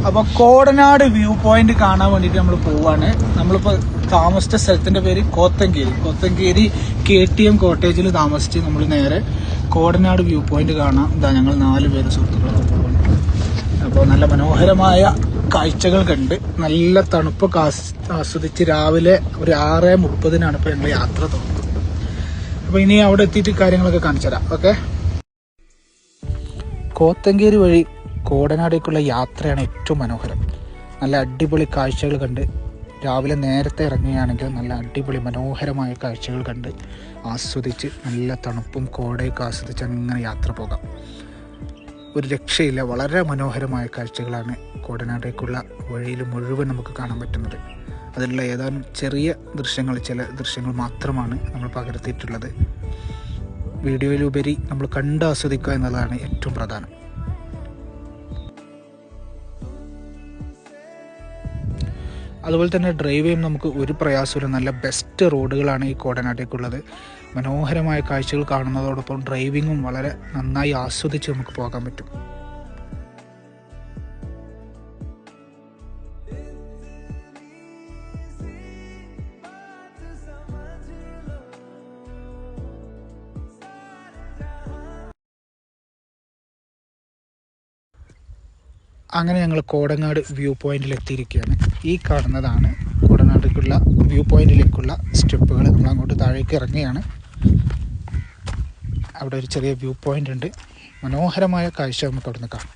അപ്പോൾ Kodanad view point കാണാൻ വേണ്ടിയിട്ട് നമ്മൾ പോവാണ്. നമ്മളിപ്പോൾ താമസിച്ച സ്ഥലത്തിന്റെ പേര് കോത്തങ്കേരി KTM കോട്ടേജിൽ താമസിച്ച് നമ്മൾ നേരെ കോടനാട് വ്യൂ പോയിന്റ് കാണാം. ഇതാ ഞങ്ങൾ 4 പേര് സുഹൃത്തുക്കളോട് പോവാണ്. അപ്പോൾ നല്ല മനോഹരമായ കാഴ്ചകൾ കണ്ട് നല്ല തണുപ്പൊക്കെ ആസ്വദിച്ച് രാവിലെ ഒരു 6:30 ഇപ്പോൾ ഞങ്ങൾ യാത്ര തുടങ്ങുന്നത്. അപ്പോൾ ഇനി അവിടെ എത്തിയിട്ട് കാര്യങ്ങളൊക്കെ കാണിച്ചു തരാം. ഓക്കെ, കോത്തങ്കേരി വഴി കോടനാടേക്കുള്ള യാത്രയാണ് ഏറ്റവും മനോഹരം. നല്ല അടിപൊളി കാഴ്ചകൾ കണ്ട് രാവിലെ നേരത്തെ ഇറങ്ങുകയാണെങ്കിൽ നല്ല അടിപൊളി മനോഹരമായ കാഴ്ചകൾ കണ്ട് ആസ്വദിച്ച് നല്ല തണുപ്പും കോടയൊക്കെ ആസ്വദിച്ച് അങ്ങനെ യാത്ര പോകാം. ഒരു രക്ഷയില്ല. വളരെ മനോഹരമായ കാഴ്ചകളാണ് കോടനാടേക്കുള്ള വഴിയിൽ മുഴുവൻ നമുക്ക് കാണാൻ പറ്റുന്നത്. അതിലുള്ള ഏതാനും ചെറിയ ദൃശ്യങ്ങൾ, ചില ദൃശ്യങ്ങൾ മാത്രമാണ് നമ്മൾ പകർത്തിയിട്ടുള്ളത്. വീഡിയോയിലുപരി നമ്മൾ കണ്ട് ആസ്വദിക്കുക എന്നുള്ളതാണ് ഏറ്റവും പ്രധാനം. അതുപോലെ തന്നെ ഡ്രൈവ് ചെയ്യുമ്പോൾ നമുക്ക് ഒരു പ്രയാസമില്ല. നല്ല ബെസ്റ്റ് റോഡുകളാണ് ഈ കോടനാട്ടേക്കുള്ളത്. മനോഹരമായ കാഴ്ചകൾ കാണുന്നതോടൊപ്പം ഡ്രൈവിങ്ങും വളരെ നന്നായി ആസ്വദിച്ച് നമുക്ക് പോകാൻ പറ്റും. അങ്ങനെ ഞങ്ങൾ കോടനാട് വ്യൂ പോയിന്റിൽ എത്തിയിരിക്കുകയാണ്. ഈ കാണുന്നതാണ് കോടനാടേക്കുള്ള വ്യൂ പോയിന്റിലേക്കുള്ള സ്റ്റെപ്പുകൾ. നമ്മൾ അങ്ങോട്ട് താഴേക്ക് ഇറങ്ങുകയാണ്. അവിടെ ഒരു ചെറിയ വ്യൂ പോയിന്റ് ഉണ്ട്. മനോഹരമായ കാഴ്ച നമുക്ക് അവിടെ നിന്ന് കാണാം.